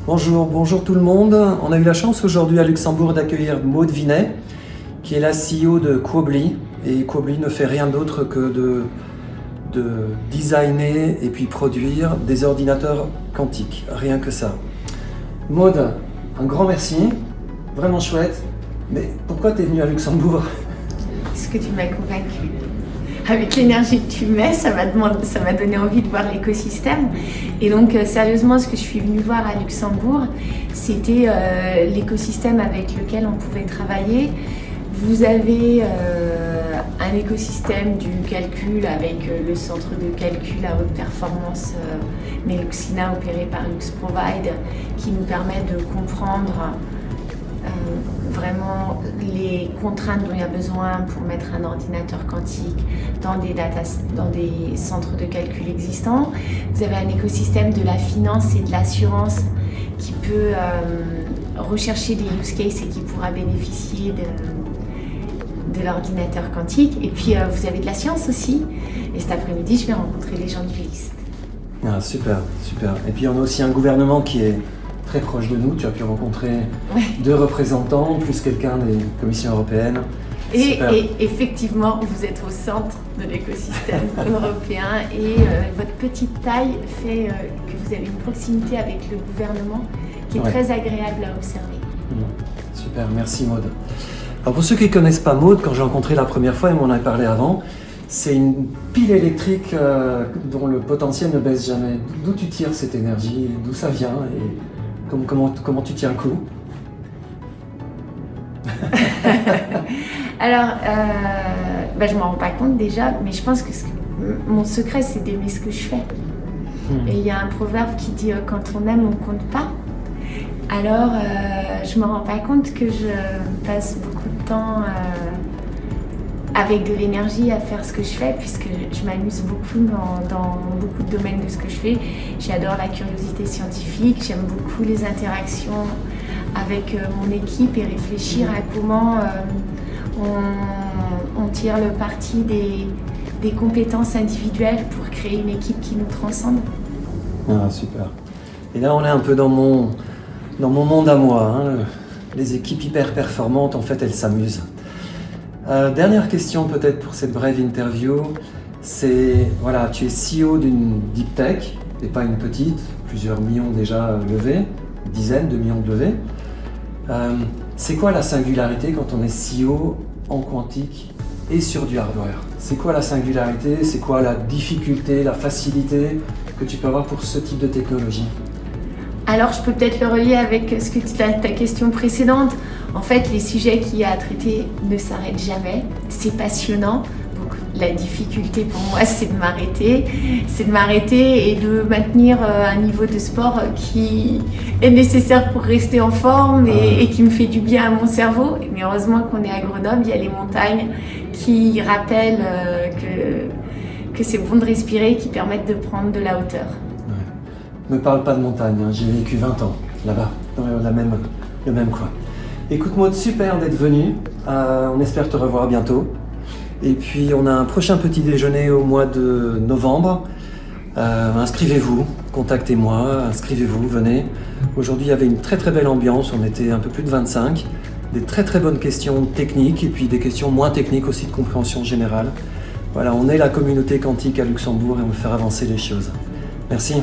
Bonjour tout le monde. On a eu la chance aujourd'hui à Luxembourg d'accueillir Maude Vinet, qui est la CEO de Quobly. Et Quobly ne fait rien d'autre que de designer et puis produire des ordinateurs quantiques. Rien que ça. Maude, un grand merci. Vraiment chouette. Mais pourquoi tu es venue à Luxembourg? Parce que tu m'as convaincue. Avec l'énergie que tu mets, ça m'a donné envie de voir l'écosystème. Et donc, sérieusement, ce que je suis venue voir à Luxembourg, c'était l'écosystème avec lequel on pouvait travailler. Vous avez un écosystème du calcul avec le centre de calcul à haute performance Meluxina opéré par LuxProvide, qui nous permet de comprendre vraiment les contraintes dont il y a besoin pour mettre un ordinateur quantique dans des centres de calcul existants. Vous avez un écosystème de la finance et de l'assurance qui peut rechercher des use cases et qui pourra bénéficier de l'ordinateur quantique. Et puis vous avez de la science aussi. Et cet après-midi, je vais rencontrer les gens du LIST. Ah, super. Et puis on a aussi un gouvernement qui est très proche de nous. Tu as pu rencontrer deux représentants, plus quelqu'un des commissions européennes. Et effectivement, vous êtes au centre de l'écosystème européen et votre petite taille fait que vous avez une proximité avec le gouvernement qui est très agréable à observer. Super, merci Maude. Alors pour ceux qui ne connaissent pas Maude, quand j'ai rencontré la première fois, et on en a parlé avant, c'est une pile électrique dont le potentiel ne baisse jamais. D'où tu tires cette énergie? D'où ça vient? Et comment tu tiens le coup? Alors, je ne m'en rends pas compte déjà, mais je pense que mon secret, c'est d'aimer ce que je fais. Et il y a un proverbe qui dit « quand on aime, on ne compte pas ». Alors, je ne me rends pas compte que je passe beaucoup de temps avec de l'énergie à faire ce que je fais, puisque je m'amuse beaucoup dans beaucoup de domaines de ce que je fais. J'adore la curiosité scientifique, j'aime beaucoup les interactions avec mon équipe et réfléchir à comment on tire le parti des compétences individuelles pour créer une équipe qui nous transcende. Ah, super. Et là, on est un peu dans mon monde à moi. Les équipes hyper performantes, en fait, elles s'amusent. Dernière question peut-être pour cette brève interview, c'est, voilà, tu es CEO d'une deep tech, et pas une petite, plusieurs millions déjà levés, dizaines de millions de levés. C'est quoi la singularité quand on est CEO en quantique et sur du hardware? C'est quoi la singularité? C'est quoi la difficulté, la facilité que tu peux avoir pour ce type de technologie? Alors, je peux peut-être le relier avec ta question précédente. En fait, les sujets qu'il y a à traiter ne s'arrêtent jamais. C'est passionnant. Donc, la difficulté pour moi, c'est de m'arrêter. C'est de m'arrêter et de maintenir un niveau de sport qui est nécessaire pour rester en forme et qui me fait du bien à mon cerveau. Mais heureusement qu'on est à Grenoble, il y a les montagnes qui rappellent que c'est bon de respirer et qui permettent de prendre de la hauteur. Ne me parle pas de montagne, j'ai vécu 20 ans là-bas, dans le même coin. Écoute Maude, super d'être venu, on espère te revoir bientôt. Et puis on a un prochain petit déjeuner au mois de novembre. Inscrivez-vous, contactez-moi, inscrivez-vous, venez. Aujourd'hui il y avait une très belle ambiance, on était un peu plus de 25. Des très bonnes questions techniques et puis des questions moins techniques aussi de compréhension générale. Voilà, on est la communauté quantique à Luxembourg et on veut faire avancer les choses. Merci.